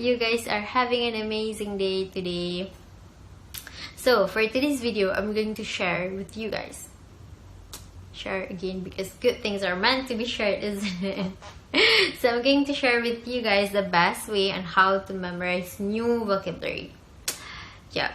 you guys are having an amazing day today. So for today's video, I'm going to share with you guys. Share again because good things are meant to be shared, isn't it? So I'm going to share with you guys the best way on how to memorize new vocabulary. Yeah.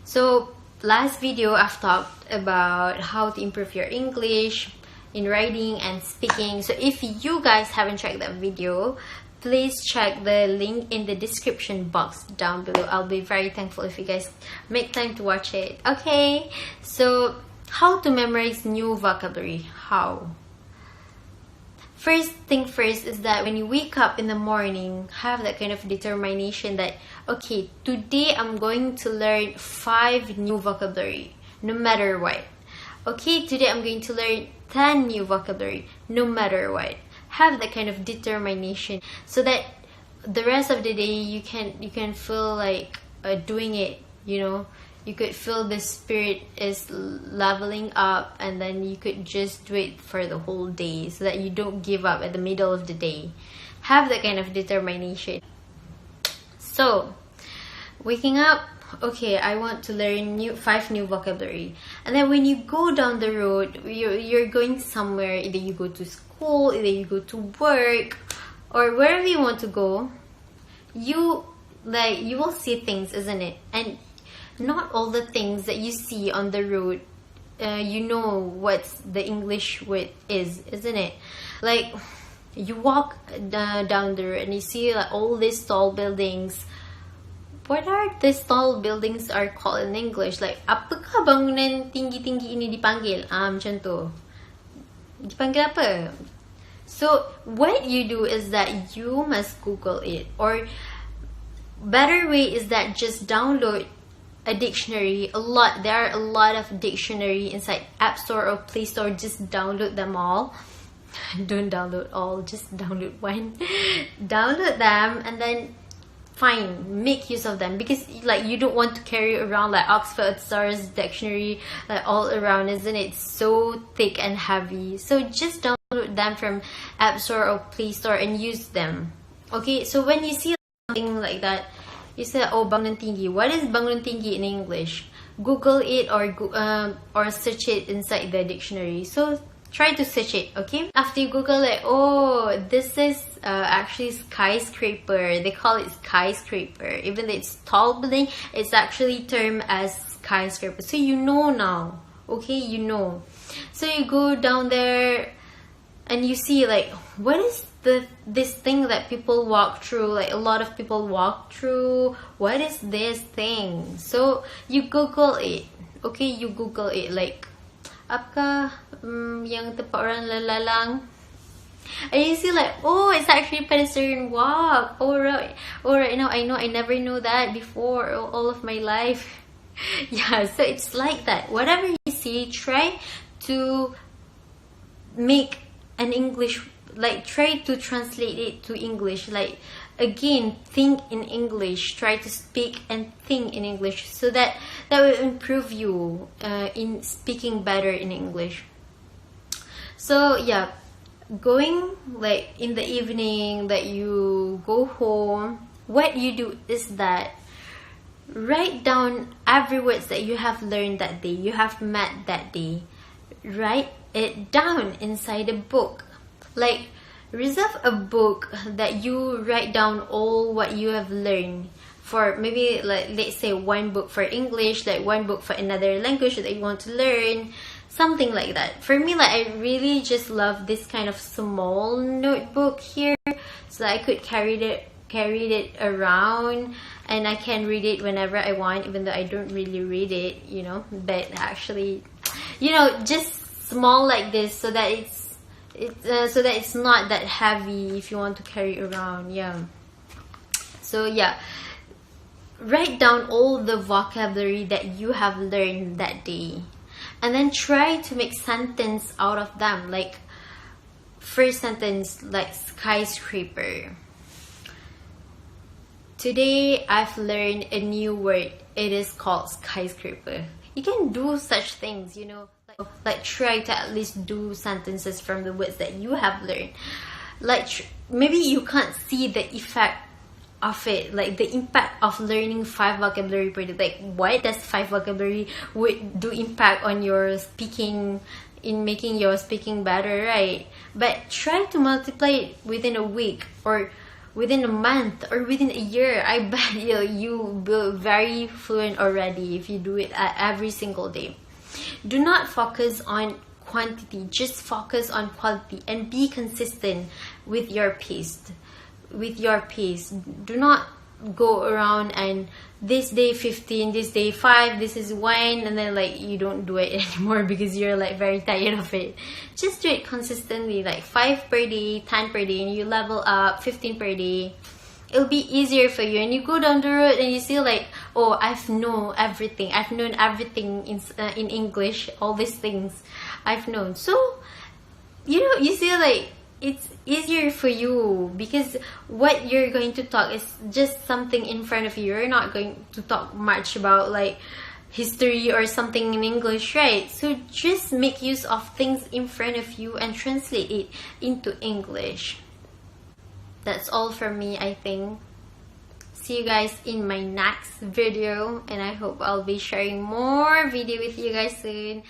So last video I've talked about how to improve your English in writing and speaking. So if you guys haven't checked that video, please check the link in the description box down below. I'll be very thankful if you guys make time to watch it. Okay, so how to memorize new vocabulary? How? First thing first is that when you wake up in the morning, have that kind of determination that, okay, today I'm going to learn 5 new vocabulary, no matter what. Okay, today I'm going to learn 10 new vocabulary, no matter what. Have that kind of determination so that the rest of the day you can feel like doing it, you know. You could feel the spirit is leveling up, and then you could just do it for the whole day so that you don't give up at the middle of the day. Have that kind of determination. So waking up, okay, I want to learn 5 new vocabulary, and then when you go down the road, you're going somewhere, either you go to school, either you go to work, or wherever you want to go, you will see things, isn't it? And not all the things that you see on the road, you know what the English word is, isn't it? Like you walk down the road and you see like all these tall buildings. What are these tall buildings are called in English? Like, apakah bangunan tinggi-tinggi ini dipanggil? Macam tu. Dipanggil apa? So, what you do is that you must Google it. Or, better way is that just download a dictionary. There are a lot of dictionary inside App Store or Play Store. Just download them all. Don't download all, just download one. Download them and then make use of them, because like you don't want to carry around like Oxford Stars dictionary like all around, isn't it? It's so thick and heavy. So just download them from App Store or Play Store and use them. Okay, so when you see something like that, you say, oh, bangunan tinggi. What is bangunan tinggi in English? Google it or search it inside the dictionary. So try to search it, okay? After you Google it, oh, this is actually skyscraper. They call it skyscraper. Even though it's tall building, it's actually termed as skyscraper. So you know now, okay? You know. So you go down there and you see like, what is this thing that people walk through? Like a lot of people walk through. What is this thing? So you Google it, okay? You Google it like, apakah yang tempat orang lalang? And you see like, oh, it's actually pedestrian walk. Oh right now I know. I never know that before all of my life. Yeah, so it's like that. Whatever you see, try to make an English, like try to translate it to English. Like again, think in English. Try to speak and think in English, so that will improve you in speaking better in English. So yeah, going like in the evening that you go home, what you do is that write down every words that you have learned that day, you have met that day. Write it down inside a book. Like, reserve a book that you write down all what you have learned. For maybe like, let's say 1 book for English, like 1 book for another language that you want to learn, something like that. For me, like I really just love this kind of small notebook here, so that I could carry it around, and I can read it whenever I want, even though I don't really read it, you know. But actually, you know, just small like this, so that it's not that heavy if you want to carry around. Yeah. So yeah, write down all the vocabulary that you have learned that day, and then try to make sentence out of them. Like first sentence, like skyscraper. Today I've learned a new word. It is called skyscraper. You can do such things, you know. Like try to at least do sentences from the words that you have learned. Like maybe you can't see the effect of it, like the impact of learning 5 vocabulary per day. Like, what does 5 vocabulary would do impact on your speaking, in making your speaking better, right? But try to multiply it within a week, or within a month, or within a year. I bet you will be very fluent already if you do it every single day. Do not focus on quantity, just focus on quality, and be consistent with your pace. Do not go around and this day 15, this day 5, this is 1, and then like you don't do it anymore because you're like very tired of it. Just do it consistently, like 5 per day, 10 per day, and you level up 15 per day. It'll be easier for you, and you go down the road and you see like, oh, I've known everything in English, all these things I've known. So you see like it's easier for you, because what you're going to talk is just something in front of you. You're not going to talk much about like history or something in English, right? So just make use of things in front of you and translate it into English. That's all from me, I think. See you guys in my next video, and I hope I'll be sharing more video with you guys soon.